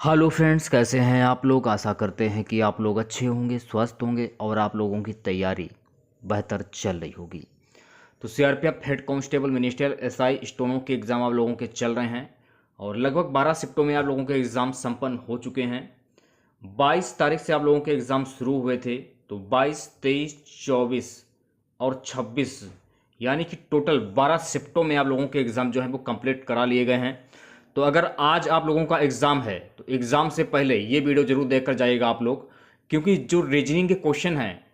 Hello friends, कैसे हैं आप लोग। आशा करते हैं कि आप लोग अच्छे होंगे, स्वस्थ होंगे और आप लोगों की तैयारी बेहतर चल रही होगी। तो CRPF head constable ministerial SI स्टोनों के एग्ज़ाम आप लोगों के चल रहे हैं और लगभग 12 शिफ्टों में आप लोगों के एग्ज़ाम संपन्न हो चुके हैं। 22 तारीख से आप लोगों के एग्ज़ाम शुरू हुए थे, तो 22, 23, 24 और 26 यानी कि टोटल 12 शिफ्टों में आप लोगों के एग्ज़ाम जो हैं वो कंप्लीट करा लिए गए हैं। तो अगर आज आप लोगों का एग्ज़ाम है तो एग्ज़ाम से पहले ये वीडियो जरूर देख कर जाइएगा आप लोग, क्योंकि जो रीजनिंग के क्वेश्चन हैं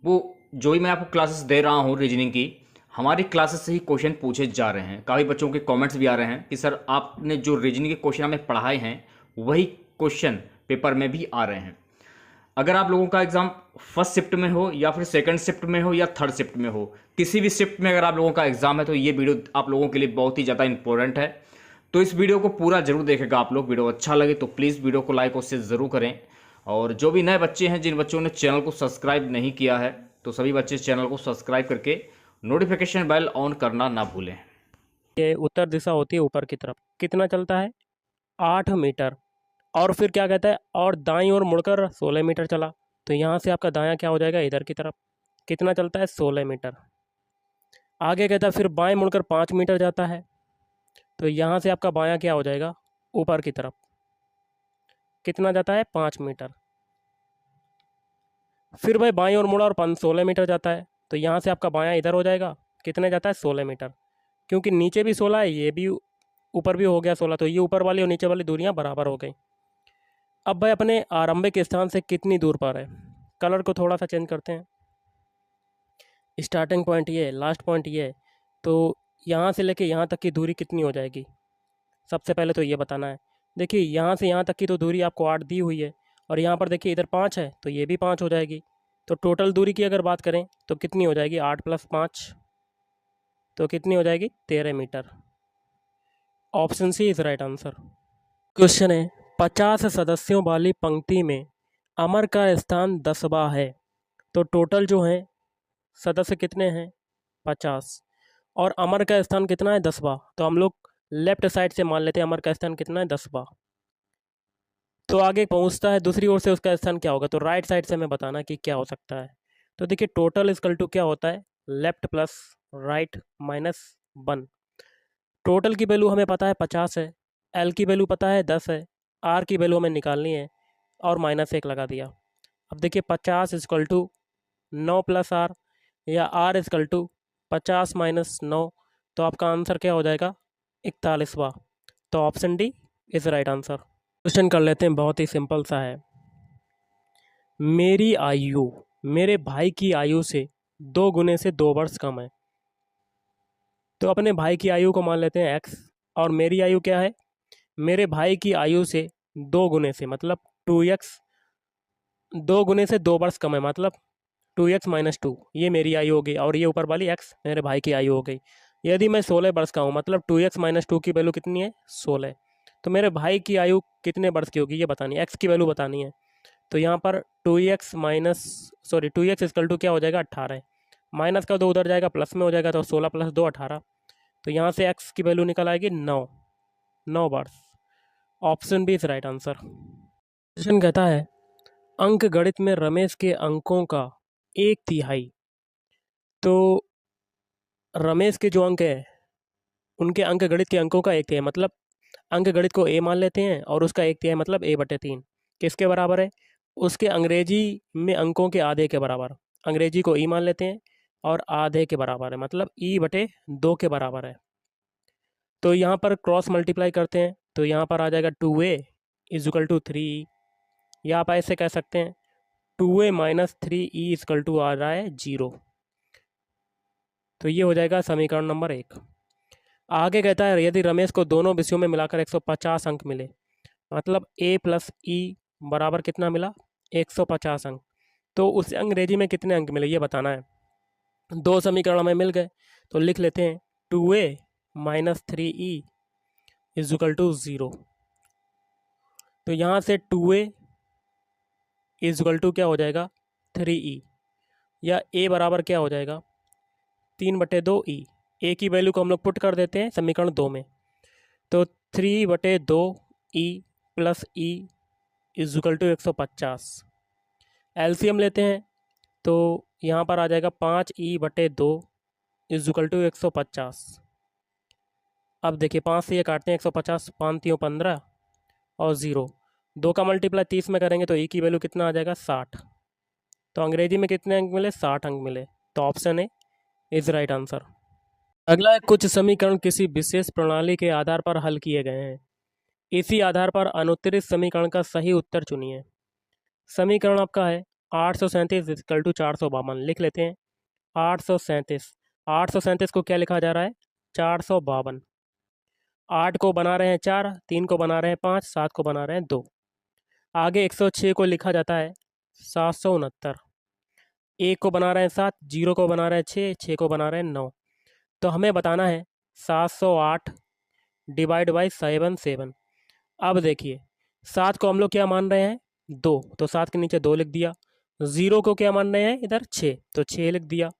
वो जो ही मैं आपको क्लासेस दे रहा हूँ रीजनिंग की, हमारी क्लासेस से ही क्वेश्चन पूछे जा रहे हैं। काफ़ी बच्चों के कमेंट्स भी आ रहे हैं कि सर आपने जो रीजनिंग के क्वेश्चन हमें पढ़ाए हैं वही क्वेश्चन पेपर में भी आ रहे हैं। अगर आप लोगों का एग्ज़ाम फर्स्ट शिफ्ट में हो या फिर सेकंड शिफ्ट में हो या थर्ड शिफ्ट में हो, किसी भी शिफ्ट में अगर आप लोगों का एग्ज़ाम है तो ये वीडियो आप लोगों के लिए बहुत ही ज़्यादा इंपॉर्टेंट है। तो इस वीडियो को पूरा जरूर देखेगा आप लोग। वीडियो अच्छा लगे तो प्लीज़ वीडियो को लाइक और शेयर ज़रूर करें। और जो भी नए बच्चे हैं, जिन बच्चों ने चैनल को सब्सक्राइब नहीं किया है, तो सभी बच्चे चैनल को सब्सक्राइब करके नोटिफिकेशन बेल ऑन करना ना भूलें। ये उत्तर दिशा होती है ऊपर की तरफ। कितना चलता है? 8 मीटर। और फिर क्या कहता है? और दाईं ओर मुड़कर 16 मीटर चला। तो यहाँ से आपका दायां क्या हो जाएगा? इधर की तरफ। कितना चलता है? 16 मीटर। आगे कहता है फिर बाएं मुड़कर 5 मीटर जाता है। तो यहाँ से आपका बायां क्या हो जाएगा? ऊपर की तरफ। कितना जाता है? 5 मीटर। फिर भाई बाईं ओर मुड़ा और 16 मीटर जाता है। तो यहाँ से आपका बायां इधर हो जाएगा। कितने जाता है? 16 मीटर। क्योंकि नीचे भी 16 है, ये भी ऊपर भी हो गया 16, तो ये ऊपर वाली और नीचे वाली दूरियां बराबर हो गई। अब भाई अपने आरंभिक स्थान से कितनी दूर पर है? कलर को थोड़ा सा चेंज करते हैं। स्टार्टिंग पॉइंट ये है, लास्ट पॉइंट ये है। तो यहाँ से लेके यहाँ तक की दूरी कितनी हो जाएगी? सबसे पहले तो ये बताना है। देखिए यहाँ से यहाँ तक की तो दूरी आपको 8 दी हुई है, और यहाँ पर देखिए इधर 5 है तो ये भी 5 हो जाएगी। तो टोटल दूरी की अगर बात करें तो कितनी हो जाएगी? 8 + 5, तो कितनी हो जाएगी? 13 metre. Option C is right answer. Question है, 50 सदस्यों वाली पंक्ति में अमर का स्थान 10वां है। तो टोटल जो है सदस्य कितने हैं? 50। और अमर का स्थान कितना है? 10वां। तो हम लोग लेफ्ट साइड से मान लेते हैं अमर का स्थान कितना है? 10वां। तो आगे पहुंचता है दूसरी ओर से, उसका स्थान क्या होगा? तो राइट साइड से हमें बताना कि क्या हो सकता है। तो देखिए टोटल इक्वल टू क्या होता है? Left plus right minus 1। Total की वैल्यू हमें पता है 50 है, एल की वैल्यू पता है 10 है, आर की वैल्यू हमें निकालनी है और -1 लगा दिया। अब देखिए 50 इक्वल टू 9 + आर, या आर इक्वल टू 50 - 9। तो आपका आंसर क्या हो जाएगा? 41वां। तो option D is right answer. Question कर लेते हैं, बहुत ही सिंपल सा है। मेरी आयु मेरे भाई की आयु से 2 गुने से 2 वर्ष कम है। तो अपने भाई की आयु को मान लेते हैं x, और मेरी आयु क्या है? मेरे भाई की आयु से 2 गुने से मतलब 2x, 2 गुने से 2 वर्ष कम है मतलब 2x - 2, ये मेरी आयु हो गई, और ये ऊपर वाली x मेरे भाई की आयु हो गई। यदि मैं 16 वर्ष का हूँ मतलब 2x - 2 की वैल्यू कितनी है? 16। तो मेरे भाई की आयु कितने वर्ष की होगी ये बतानी है, x की वैल्यू बतानी है। तो यहाँ पर 2x इक्वल टू क्या हो जाएगा? 18। माइनस का 2 उधर जाएगा, प्लस में हो जाएगा, तो 16 + 2 18। तो यहाँ से x की वैल्यू निकल आएगी 9, 9 वर्ष। Option B is right answer. Question कहता है, अंक गणित में रमेश के अंकों का 1/3। तो रमेश के जो अंक है उनके अंक गणित के अंकों का 1/3 मतलब अंक गणित को a मान लेते हैं और उसका 1/3 मतलब a/3 किसके बराबर है? उसके अंग्रेजी में अंकों के आधे के बराबर। अंग्रेजी को e मान लेते हैं और आधे के बराबर है मतलब e/2 के बराबर है। तो यहाँ पर क्रॉस मल्टीप्लाई करते हैं तो यहाँ पर आ जाएगा 2a = 3e, या आप ऐसे कह सकते हैं 2a - 3e = आ रहा है 0। तो ये हो जाएगा समीकरण नंबर 1। आगे कहता है, यदि रमेश को दोनों विषयों में मिलाकर 150 अंक मिले, मतलब a + e बराबर कितना मिला? 150 अंक। तो उसे अंग्रेजी में कितने अंक मिले ये बताना है। दो समीकरण हमें मिल गए तो लिख लेते हैं 2a - 3e = 0। तो यहाँ से 2a = क्या हो जाएगा? 3e, या a बराबर क्या हो जाएगा? 3/2e। a की वैल्यू को हम लोग पुट कर देते हैं समीकरण 2 में। तो 3/2e + e equal to 150। LCM लेते हैं तो यहाँ पर आ जाएगा 5e/2 इक्वल टू 150। अब देखिए 5 से ये काटते हैं 150, 5 3 15 और 0, 2 का मल्टीप्लाई 30 में करेंगे तो e की वैल्यू कितना आ जाएगा 60। तो अंग्रेजी में कितने अंक मिले, 60 अंक मिले। तो option A is right answer. अगला है, कुछ समीकरण किसी विशेष प्रणाली के आधार पर हल किए गए हैं, इसी आधार पर अनुत्तरित समीकरण का सही उत्तर चुनिए। समीकरण आपका है 837 इक्वल टू 452। लिख लेते हैं 837। 837 को क्या लिखा जा रहा है, 452। 8 को बना रहे हैं 4, 3 को बना रहे हैं 5, 7 को बना रहे हैं 2। आगे 106 को लिखा जाता है 769। 1 को बना रहे हैं 7, 0 को बना रहे हैं 6, 6 को बना रहे हैं 9। तो हमें बताना है 708 डिवाइड बाई 7। अब देखिए 7 को हम लोग क्या मान रहे हैं, 2, तो 7 के नीचे 2 लिख दिया। 0 को क्या मान रहे हैं इधर 6, तो 6 लिख दिया।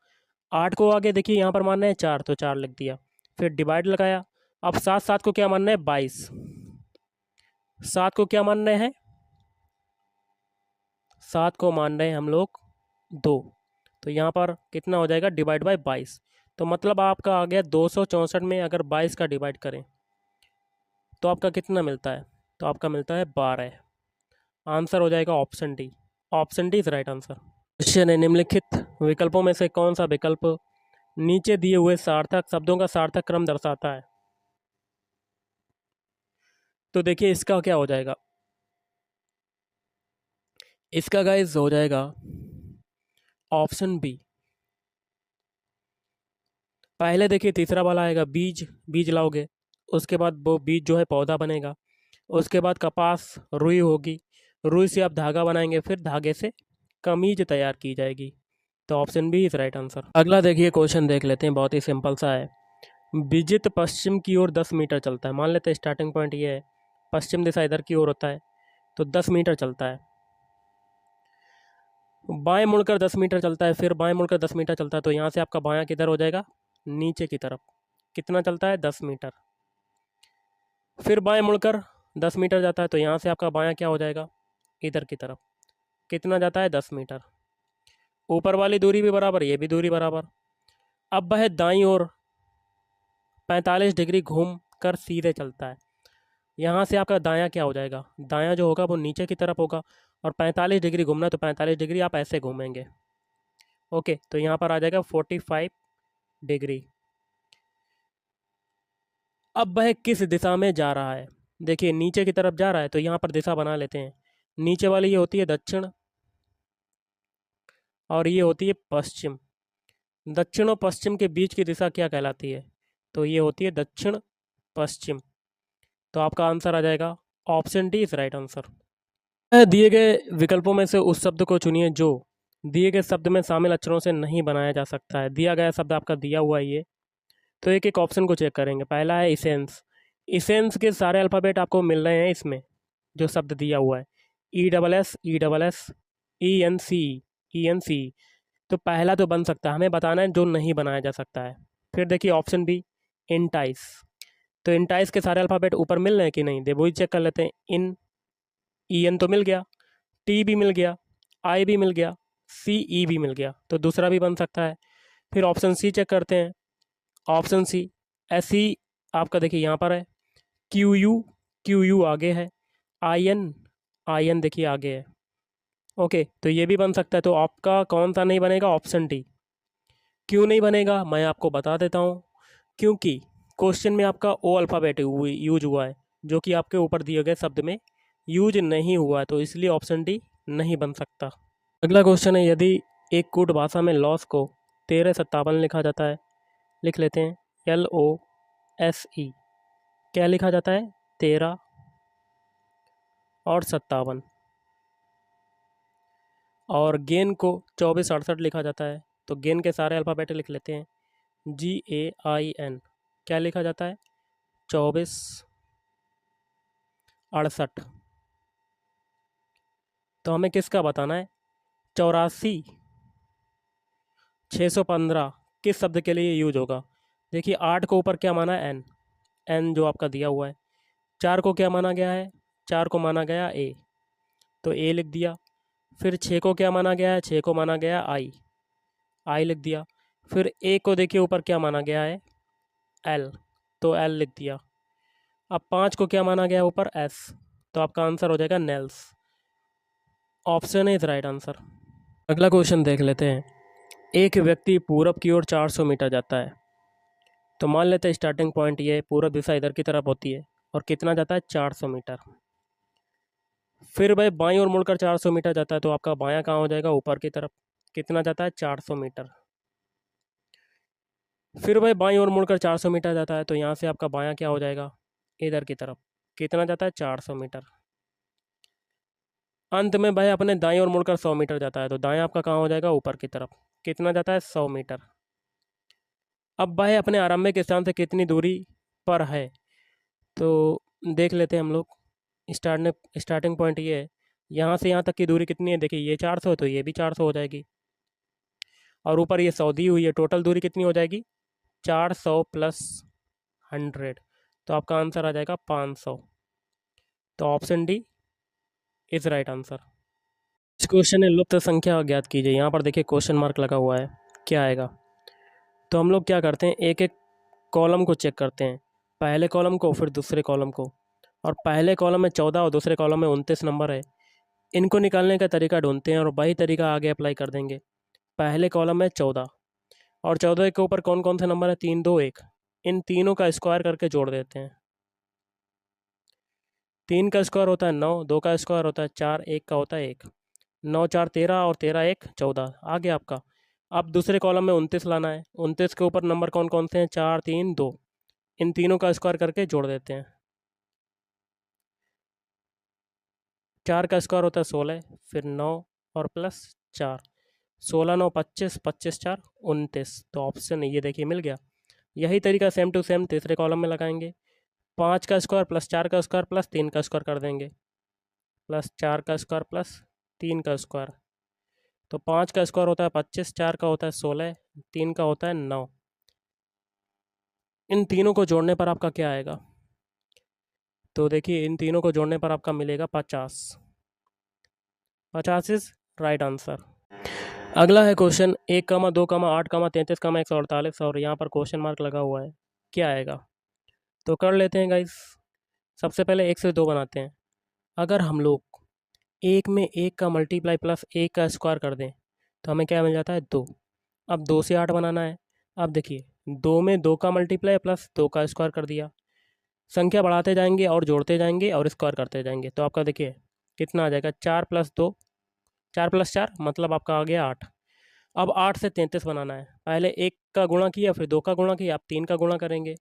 8 को आगे देखिए यहाँ पर मान रहे हैं 4, तो 4 लिख दिया। फिर डिवाइड लगाया। अब 7 7 को क्या मान रहे हैं 22। 7 को क्या मान रहे हैं, 7 को मान रहे हैं हम लोग 2, तो यहाँ पर कितना हो जाएगा डिवाइड बाई 22। तो मतलब आपका आ गया 264 में अगर 22 का डिवाइड करें तो आपका कितना मिलता है, तो आपका मिलता है 12। आंसर हो जाएगा option D. Option D is right answer. Question है, निम्नलिखित विकल्पों में से कौन सा विकल्प नीचे दिए हुए सार्थक शब्दों का सार्थक क्रम दर्शाता है। तो देखिए इसका क्या हो जाएगा, इसका गाइस हो जाएगा ऑप्शन बी। पहले देखिए तीसरा वाला आएगा बीज, बीज लाओगे, उसके बाद वो बीज जो है पौधा बनेगा, उसके बाद कपास रुई होगी, रुई से आप धागा बनाएंगे, फिर धागे से कमीज तैयार की जाएगी। तो option B is right answer. अगला देखिए क्वेश्चन देख लेते हैं, बहुत ही सिंपल सा है। विजित पश्चिम की ओर 10 मीटर चलता है। मान लेते हैं स्टार्टिंग पॉइंट ये है, पश्चिम दिशा इधर की ओर होता है, तो 10 मीटर चलता है। बाएं मुड़कर 10 मीटर चलता है, फिर बाएं मुड़कर 10 मीटर चलता है, तो यहाँ से आपका बायां किधर हो जाएगा, नीचे की तरफ। कितना चलता है 10 मीटर। फिर बाएं मुड़कर 10 मीटर जाता है, तो यहाँ से आपका बायां क्या हो जाएगा, इधर की तरफ। कितना जाता है 10 मीटर। ऊपर वाली दूरी भी बराबर, ये भी दूरी बराबर। अब वह दाईं ओर 45 डिग्री घूम कर सीधे चलता है। यहाँ से आपका दायां क्या हो जाएगा, दायां जो होगा वो नीचे की तरफ होगा, और 45 डिग्री घूमना, तो 45 डिग्री आप ऐसे घूमेंगे। ओके, तो यहाँ पर आ जाएगा 45 डिग्री। अब वह किस दिशा में जा रहा है, देखिए नीचे की तरफ जा रहा है, तो यहाँ पर दिशा बना लेते हैं। नीचे वाली ये होती है दक्षिण, और ये होती है पश्चिम। दक्षिण और पश्चिम के बीच की दिशा क्या कहलाती है, तो ये होती है दक्षिण पश्चिम। तो आपका आंसर आ जाएगा option D is right answer. दिए गए विकल्पों में से उस शब्द को चुनिए जो दिए गए शब्द में शामिल अक्षरों से नहीं बनाया जा सकता है। दिया गया शब्द आपका दिया हुआ है ये, तो एक एक ऑप्शन को चेक करेंगे। पहला है इसेंस। इसेंस के सारे अल्फ़ाबेट आपको मिल रहे हैं इसमें, जो शब्द दिया हुआ है, ESS, ENC। तो पहला तो बन सकता है, हमें बताना है जो नहीं बनाया जा सकता है। फिर देखिए ऑप्शन बी इंटाइस। तो इंटाइस के सारे अल्फ़ाबेट ऊपर मिल रहे हैं कि नहीं, दे वही चेक कर लेते हैं। EN तो मिल गया, T भी मिल गया, I भी मिल गया, CE भी मिल गया, तो दूसरा भी बन सकता है। फिर ऑप्शन सी चेक करते हैं। ऑप्शन सी SE आपका देखिए यहाँ पर है, QU आगे है, IN देखिए आगे है। ओके, तो ये भी बन सकता है। तो आपका कौन सा नहीं बनेगा, ऑप्शन डी। क्यों नहीं बनेगा मैं आपको बता देता हूँ। क्योंकि क्वेश्चन में आपका ओ अल्फ़ाबेट यूज हुआ है, जो कि आपके ऊपर दिए गए शब्द में यूज नहीं हुआ है, तो इसलिए ऑप्शन डी नहीं बन सकता। अगला क्वेश्चन है, यदि एक कूट भाषा में लॉस को 1357 लिखा जाता है, लिख लेते हैं LOSE। क्या लिखा जाता है, 13 और 57। और गेन को 2468 लिखा जाता है, तो गेन के सारे अल्फ़ाबेट लिख लेते हैं GAIN। क्या लिखा जाता है, 2468। तो हमें किसका बताना है, 84 615 किस शब्द के लिए यूज होगा। देखिए 8 को ऊपर क्या माना है, एन जो आपका दिया हुआ है। 4 को क्या माना गया है, 4 को माना गया ए। तो ए लिख दिया। फिर 6 को क्या माना गया है, 6 को माना गया आई, आई लिख दिया। फिर ए को देखिए ऊपर क्या माना गया है, एल, तो एल लिख दिया। अब 5 को क्या माना गया है ऊपर, एस, तो आपका आंसर हो जाएगा nails. Option is right answer. अगला क्वेश्चन देख लेते हैं। एक व्यक्ति पूरब की ओर 400 मीटर जाता है। तो मान लेते हैं स्टार्टिंग पॉइंट ये पूरब दिशा इधर की तरफ होती है और कितना जाता है 400 मीटर। फिर भाई बाईं ओर मुड़कर 400 मीटर जाता है, तो आपका बायां कहाँ हो जाएगा, ऊपर की तरफ, कितना जाता है 400 मीटर। फिर भाई बाईं ओर मुड़कर 400 मीटर जाता है, तो यहाँ से आपका बायां क्या हो जाएगा, इधर की तरफ, कितना जाता है 400 मीटर। अंत में भाई अपने दाईं ओर मुड़कर 100 मीटर जाता है, तो दायां आपका कहाँ हो जाएगा, ऊपर की तरफ, कितना जाता है 100 मीटर। अब भाई अपने आरंभिक स्थान से कितनी दूरी पर है, तो देख लेते हैं हम लोग। स्टार्टिंग पॉइंट ये है, यहाँ से यहाँ तक की दूरी कितनी है, देखिए ये 400 है तो ये भी 400 हो जाएगी, और ऊपर ये 100 दी हुई है, टोटल दूरी कितनी हो जाएगी 400 प्लस 100, तो आपका आंसर आ जाएगा 500। तो option D is right answer. इस क्वेश्चन में लुप्त संख्या ज्ञात कीजिए। यहाँ पर देखिए क्वेश्चन मार्क लगा हुआ है, क्या आएगा। तो हम लोग क्या करते हैं, एक एक कॉलम को चेक करते हैं, पहले कॉलम को फिर दूसरे कॉलम को, और पहले कॉलम में 14 और दूसरे कॉलम में 29 नंबर है। इनको निकालने का तरीका ढूंढते हैं और वही तरीका आगे अप्लाई कर देंगे। पहले कॉलम में 14 और 14 के ऊपर कौन कौन से नंबर है, 3 2 1, इन तीनों का स्क्वायर करके जोड़ देते हैं। 3 का स्क्वायर होता है 9, 2 का स्क्वायर होता है 4, 1 का होता है 1, 9 4 13 और 13 1 14, आ गया आपका। अब दूसरे कॉलम में 29 लाना है, 29 के ऊपर नंबर कौन कौन से हैं, 4 3 2, इन तीनों का स्क्वायर करके जोड़ देते हैं। 4 का स्क्वायर होता है 16, फिर 9 और प्लस 4, 16 9 25, 25 4 29, तो ऑप्शन ये देखिए मिल गया। यही तरीका सेम टू सेम तीसरे कॉलम में लगाएंगे। 5 का स्क्वायर प्लस 4 का स्क्वायर प्लस 3 का स्क्वायर कर देंगे, प्लस 4 का स्क्वायर प्लस 3 का स्क्वायर, तो 5 का स्क्वायर होता है 25, 4 का होता है 16, 3 का होता है 9, इन तीनों को जोड़ने पर आपका क्या आएगा, तो देखिए इन तीनों को जोड़ने पर आपका मिलेगा 50। 50 इज राइट आंसर। अगला है क्वेश्चन 1,2,8,33,148 और यहाँ पर क्वेश्चन मार्क लगा हुआ है, क्या आएगा। तो कर लेते हैं गाइस। सबसे पहले 1 से 2 बनाते हैं। अगर हम लोग एक में 1 का मल्टीप्लाई प्लस 1 का स्क्वायर कर दें तो हमें क्या मिल जाता है 2। अब 2 से 8 बनाना है। अब देखिए 2 में 2 का मल्टीप्लाई प्लस 2 का स्क्वायर कर दिया, संख्या बढ़ाते जाएंगे और जोड़ते जाएंगे और स्क्वायर करते जाएंगे, तो आपका देखिए कितना आ जाएगा 4 प्लस 2, 4 प्लस 4 मतलब आपका आ गया 8। अब 8 से 33 बनाना है। पहले 1 का गुणा किया, फिर 2 का गुणा किया, अब 3 का गुणा करेंगे,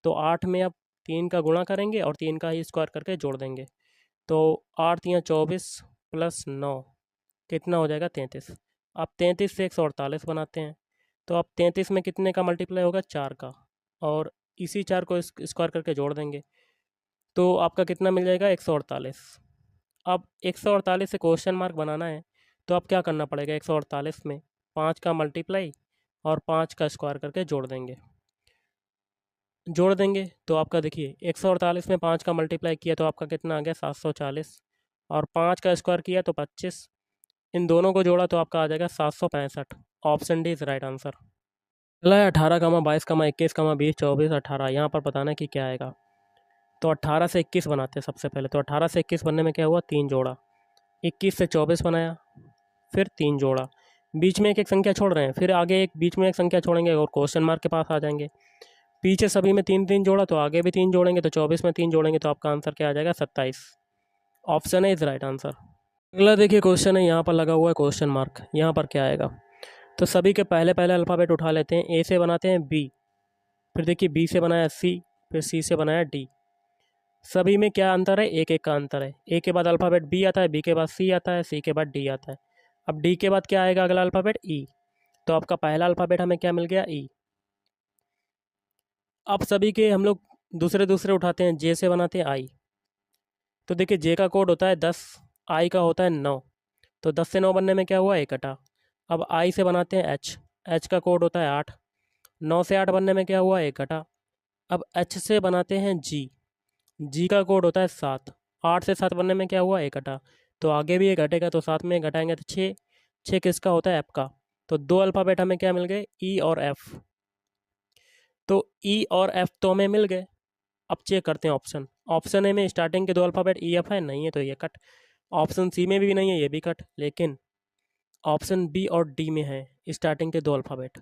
तो 8 में अब 3 का गुणा करेंगे और 3 का ही स्क्वायर करके जोड़ देंगे, तो 8 3 24 प्लस 9 कितना हो जाएगा 33। अब 33 से 148 बनाते हैं, तो अब 33 में कितने का मल्टीप्लाई होगा 4 का, और इसी 4 को स्क्वायर करके जोड़ देंगे, तो आपका कितना मिल जाएगा 148। अब 148 से क्वेश्चन मार्क बनाना है, तो अब क्या करना पड़ेगा, 148 में 5 का मल्टीप्लाई और 5 का स्क्वायर करके जोड़ देंगे, तो आपका देखिए 148 में 5 का मल्टीप्लाई किया तो आपका कितना आ गया 740, और 5 का स्क्वायर किया तो 25, इन दोनों को जोड़ा तो आपका आ जाएगा 765। Option D is right answer. अगला है 18, 22, 21, 20, 24, 18। यहाँ पर बताना है कि क्या आएगा। तो 18 से 21 बनाते हैं सबसे पहले। तो 18 से 21 बनने में क्या हुआ, 3 जोड़ा। 21 से 24 बनाया, फिर 3 जोड़ा, बीच में एक एक संख्या छोड़ रहे हैं, फिर आगे एक बीच में एक संख्या छोड़ेंगे और क्वेश्चन मार्क के पास आ जाएंगे। पीछे सभी में 3 3 जोड़ा तो आगे भी 3 जोड़ेंगे, तो 24 में 3 जोड़ेंगे तो आपका आंसर क्या आ जाएगा 27। ऑप्शन है इज राइट आंसर। अगला देखिए क्वेश्चन है, यहाँ पर लगा हुआ है क्वेश्चन मार्क, यहाँ पर क्या आएगा। तो सभी के पहले पहले अल्फ़ाबेट उठा लेते हैं। ए से बनाते हैं बी, फिर देखिए बी से बनाया सी, फिर सी से बनाया डी। सभी में क्या अंतर है, एक एक का अंतर है। ए के बाद अल्फ़ाबेट बी आता है, बी के बाद सी आता है, सी के बाद डी आता है। अब डी के बाद क्या आएगा अगला अल्फ़ाबेट ई, तो आपका पहला अल्फ़ाबेट हमें क्या मिल गया ई। अब सभी के हम लोग दूसरे दूसरे उठाते हैं। जे से बनाते हैं आई, तो देखिए जे का कोड होता है 10, आई का होता है 9, तो 10 से 9 बनने में क्या हुआ 1 कटा। अब आई से बनाते हैं एच, एच का कोड होता है 8, 9 से 8 बनने में क्या हुआ 1 कटा। अब एच से बनाते हैं जी, जी का कोड होता है 7, 8 से 7 बनने में क्या हुआ 1 कटा। तो आगे भी ये घटेगा, तो साथ में घटाएंगे तो 6। 6 किसका होता है? एफ का। तो 2 अल्फ़ाबेट हमें क्या मिल गए? ई और एफ। तो ई और एफ तो हमें मिल गए। अब चेक करते हैं ऑप्शन। ऑप्शन ए में स्टार्टिंग के 2 अल्फ़ाबेट ई एफ है, नहीं है तो ये कट। ऑप्शन सी में भी नहीं है, ये भी कट। लेकिन ऑप्शन बी और डी में है स्टार्टिंग के 2 अल्फ़ाबेट,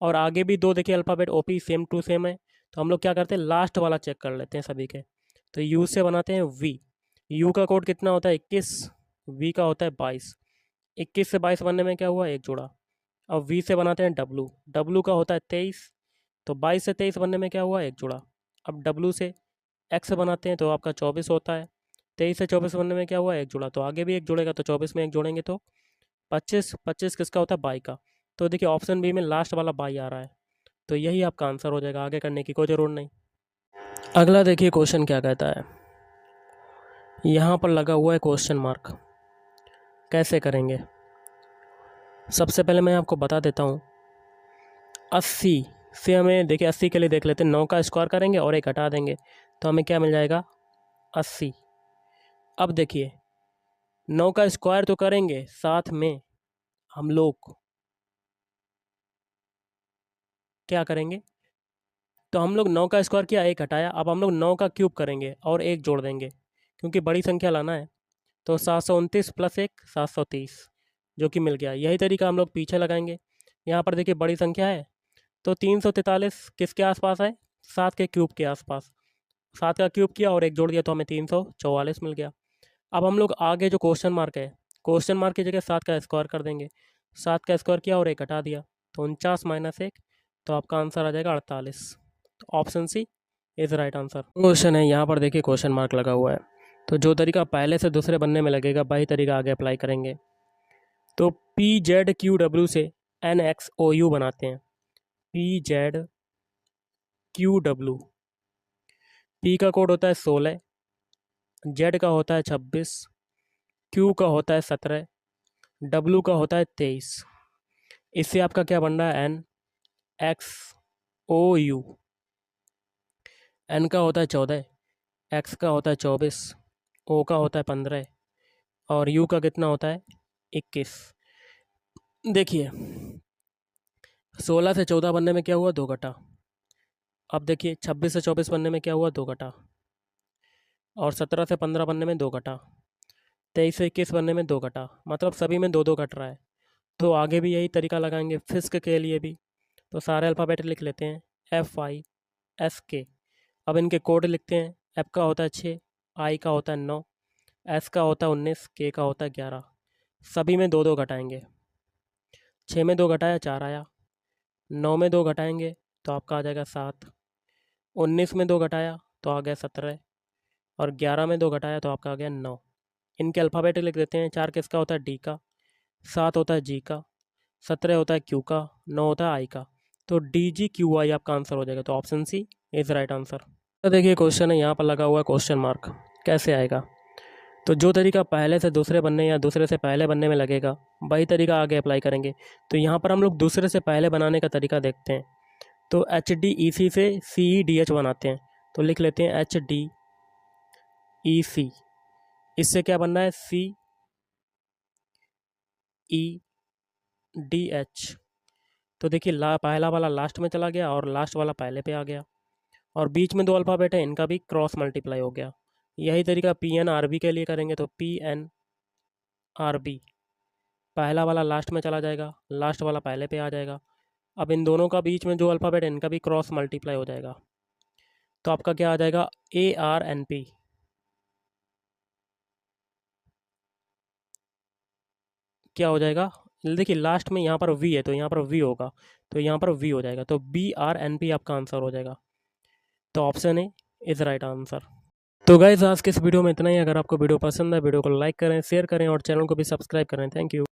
और आगे भी 2 देखिए alphabet O P same to same है। तो हम लोग क्या करते हैं, लास्ट वाला चेक कर लेते हैं सभी के। तो यू से बनाते हैं वी। यू का कोड कितना होता है? 21। वी का होता है 22। 21 से 22 बनने में क्या हुआ? एक जुड़ा। अब वी से बनाते हैं डब्लू। डब्लू का होता है 23। तो 22 से 23 बनने में क्या हुआ? एक जुड़ा। अब डब्लू से एक्स बनाते हैं तो आपका 24 होता है। 23 से 24 बनने में क्या हुआ? एक जुड़ा। तो आगे भी एक जुड़ेगा, तो 24 में एक जोड़ेंगे तो 25। 25 किसका होता है? बाई का। तो देखिए ऑप्शन बी में लास्ट वाला बाई आ रहा है, तो यही आपका आंसर हो जाएगा, आगे करने की कोई ज़रूर नहीं। अगला देखिए क्वेश्चन क्या कहता है। यहाँ पर लगा हुआ है क्वेश्चन मार्क। कैसे करेंगे? सबसे पहले मैं आपको बता देता हूँ। 80 से हमें देखिए 80 के लिए देख लेते हैं, 9 का स्क्वायर करेंगे और एक हटा देंगे तो हमें क्या मिल जाएगा? 80। अब देखिए 9 का स्क्वायर तो करेंगे, साथ में हम लोग क्या करेंगे? तो हम लोग 9 का स्क्वायर किया, एक हटाया। अब हम लोग 9 का क्यूब करेंगे और एक जोड़ देंगे, क्योंकि बड़ी संख्या लाना है। तो 729 प्लस 1 730, जो कि मिल गया। यही तरीका हम लोग पीछे लगाएंगे। यहाँ पर देखिए बड़ी संख्या है, तो 343 किसके आसपास है? 7 के क्यूब के आसपास। 7 का क्यूब किया और एक जोड़ दिया तो हमें 344 मिल गया। अब हम लोग आगे जो क्वेश्चन मार्क है, क्वेश्चन मार्क की जगह 7 का स्क्वायर कर देंगे। 7 का स्क्वायर किया और एक हटा दिया तो 49 माइनस 1, तो आपका आंसर आ जाएगा 48। तो option C is right answer. Question है, यहाँ पर देखिए क्वेश्चन मार्क लगा हुआ है, तो जो तरीका पहले से दूसरे बनने में लगेगा वही तरीका आगे अप्लाई करेंगे। तो पी जेड क्यू डब्ल्यू से एन एक्स ओ यू बनाते हैं। P Z Q W. P का कोड होता है 16, जेड का होता है 26, क्यू का होता है 17, डब्ल्यू का होता है 23। इससे आपका क्या बन रहा है? N X O U. N का होता है 14, एक्स का होता है 24, ओ का होता है 15 और यू का कितना होता है? 21। देखिए 16 से 14 बनने में क्या हुआ? 2 घटा। अब देखिए 26 से 24 बनने में क्या हुआ? 2 घटा। और 17 से 15 बनने में 2 घटा। 23 से 21 बनने में 2 घटा। मतलब सभी में 2 2 घट रहा है। तो आगे भी यही तरीका लगाएंगे फिस्क के लिए भी। तो सारे अल्फ़ाबेट लिख लेते हैं, एफ आई एस के। अब इनके कोड लिखते हैं। एफ का होता है 6, आई का होता है 9, एस का होता है 19, के का होता है 11। सभी में 2 2 घटाएंगे। 6 में 2 घटाया 4 आया। 9 में 2 घटाएंगे तो आपका आ जाएगा 7। 19 में 2 घटाया तो आ गया 17 और 11 में 2 घटाया तो आपका आ गया 9। इनके अल्फ़ाबेट लिख देते हैं। 4 किसका होता है? डी का। 7 होता है जी का। 17 होता है क्यू का। 9 होता है आई का। तो डी जी क्यू आई आपका आंसर हो जाएगा। तो option C is right answer. तो देखिए क्वेश्चन है, यहाँ पर लगा हुआ है क्वेश्चन मार्क। कैसे आएगा? तो जो तरीका पहले से दूसरे बनने या दूसरे से पहले बनने में लगेगा वही तरीका आगे अप्लाई करेंगे। तो यहाँ पर हम लोग दूसरे से पहले बनाने का तरीका देखते हैं। तो एच डी ई सी से सी ई डी एच बनाते हैं। तो लिख लेते हैं एच डी ई सी। इससे क्या बनना है? सी ई डी एच। तो देखिए पहला वाला लास्ट में चला गया और लास्ट वाला पहले पे आ गया, और बीच में 2 अल्फ़ाबेट है, इनका भी क्रॉस मल्टीप्लाई हो गया। यही तरीका पी एन आर बी के लिए करेंगे। तो पी एन आर बी, पहला वाला लास्ट में चला जाएगा, लास्ट वाला पहले पे आ जाएगा। अब इन दोनों का बीच में जो अल्फ़ाबेट है इनका भी क्रॉस मल्टीप्लाई हो जाएगा। तो आपका क्या आ जाएगा? A R N P. क्या हो जाएगा? देखिए लास्ट में यहाँ पर वी है तो यहाँ पर वी होगा, तो यहाँ पर वी हो जाएगा। तो बी आर एन पी आपका आंसर हो जाएगा। तो option A is right answer. तो गाइस आज के इस वीडियो में इतना ही। अगर आपको वीडियो पसंद है, वीडियो को लाइक करें, शेयर करें और चैनल को भी सब्सक्राइब करें। Thank you.